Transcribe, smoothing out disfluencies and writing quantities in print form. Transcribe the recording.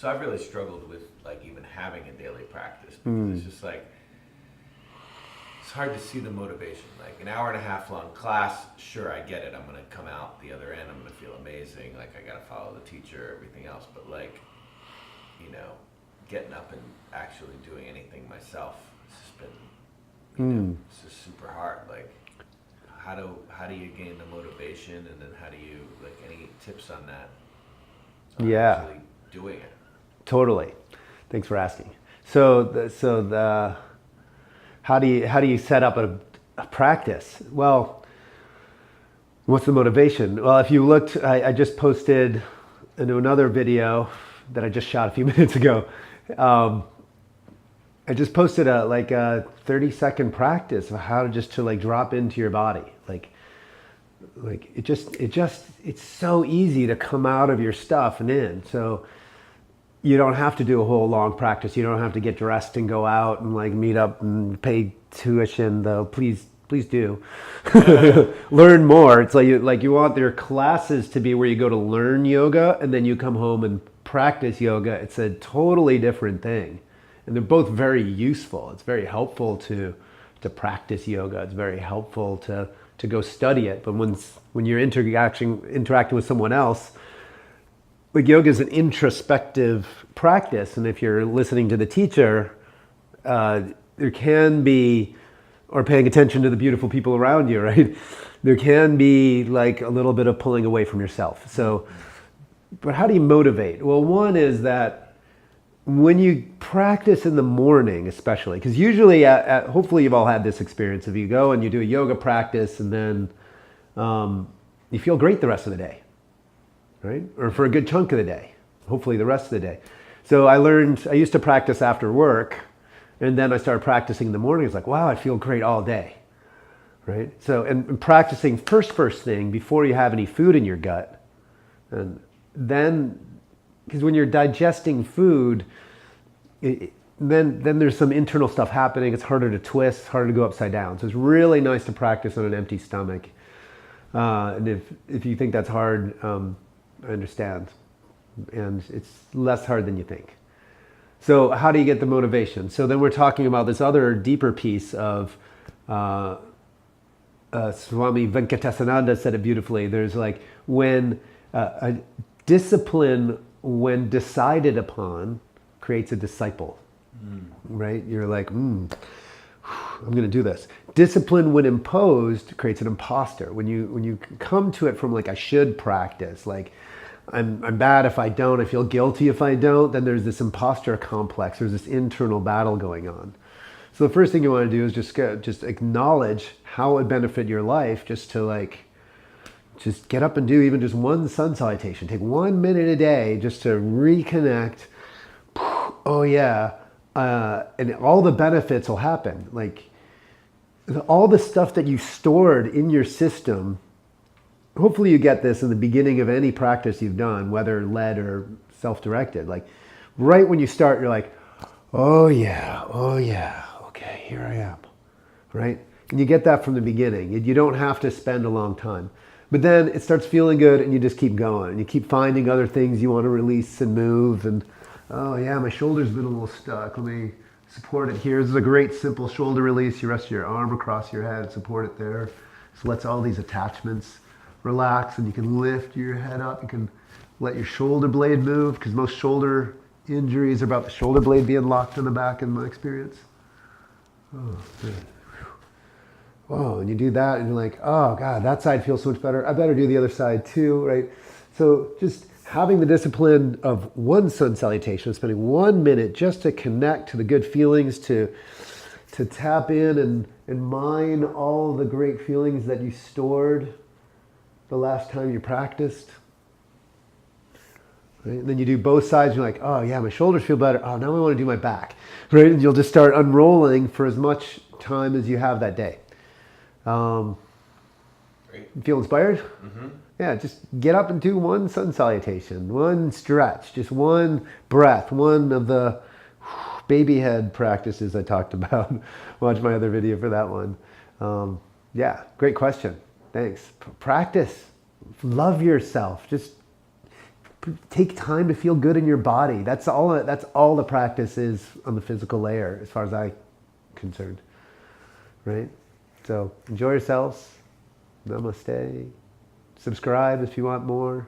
So I've really struggled with like even having a daily practice because it's just like it's hard to see the motivation. Like an hour and a half long class, sure, I get it. I'm gonna come out the other end. I'm gonna feel amazing. Like I gotta follow the teacher, everything else. But like, you know, getting up and actually doing anything myself, it's just been, you know, it's just super hard. Like, how do you gain the motivation, and then how do you like any tips on that? On actually doing it. Totally. Thanks for asking. So how do you set up a practice? Well, what's the motivation? Well, if you looked, I just posted into another video that I just shot a few minutes ago. I just posted a 30-second practice of how to like drop into your body. Like it's so easy to come out of your stuff and in. So you don't have to do a whole long practice. You don't have to get dressed and go out and like meet up and pay tuition, though. Please do. Learn more. It's like you want your classes to be where you go to learn yoga and then you come home and practice yoga. It's a totally different thing. And they're both very useful. It's very helpful to practice yoga. It's very helpful to go study it. But when you're interacting with someone else, like yoga is an introspective practice, and if you're listening to the teacher, there can be, or paying attention to the beautiful people around you, right? There can be like a little bit of pulling away from yourself. So, but how do you motivate? Well, one is that when you practice in the morning, especially, because usually, hopefully you've all had this experience of you go and you do a yoga practice and then you feel great the rest of the day. Right? Or for a good chunk of the day, hopefully the rest of the day. So I used to practice after work, and then I started practicing in the morning. It's like, wow, I feel great all day, right? So, and practicing first thing before you have any food in your gut. And then, because when you're digesting food, then there's some internal stuff happening. It's harder to twist, harder to go upside down. So it's really nice to practice on an empty stomach. And if you think that's hard, I understand. And it's less hard than you think. So how do you get the motivation? So then we're talking about this other deeper piece of Swami Venkatesananda said it beautifully. There's like when a discipline, when decided upon, creates a disciple. Right? You're like, I'm going to do this. Discipline, when imposed, creates an imposter. When you come to it from like I should practice, like I'm bad if I don't, I feel guilty if I don't, then there's this imposter complex. There's this internal battle going on. So the first thing you want to do is just acknowledge how it would benefit your life just get up and do even just one sun salutation. Take 1 minute a day just to reconnect. Oh yeah. And all the benefits will happen. Like all the stuff that you stored in your system, hopefully you get this in the beginning of any practice you've done, whether led or self-directed. Like right when you start, you're like, oh yeah, okay, here I am, right? And you get that from the beginning. You don't have to spend a long time. But then it starts feeling good and you just keep going. And you keep finding other things you want to release and move. And oh yeah, my shoulder's been a little stuck. Let me support it here. This is a great simple shoulder release. You rest your arm across your head, support it there. So lets all these attachments relax, and you can lift your head up. You can let your shoulder blade move, because most shoulder injuries are about the shoulder blade being locked in the back in my experience. Oh, good. Whoa, and you do that and you're like, oh God, that side feels so much better. I better do the other side too, right? So just having the discipline of one sun salutation, spending 1 minute just to connect to the good feelings, to tap in and mine all the great feelings that you stored the last time you practiced. Right? And then you do both sides, you're like, oh yeah, my shoulders feel better. Oh, now I want to do my back. Right? And you'll just start unrolling for as much time as you have that day. Great. You feel inspired? Mm-hmm. Yeah, just get up and do one sun salutation, one stretch, just one breath, one of the baby head practices I talked about. Watch my other video for that one. Yeah, great question. Thanks. Practice. Love yourself. Just take time to feel good in your body. That's all the practice is on the physical layer, as far as I'm concerned. Right? So enjoy yourselves. Namaste. Subscribe if you want more.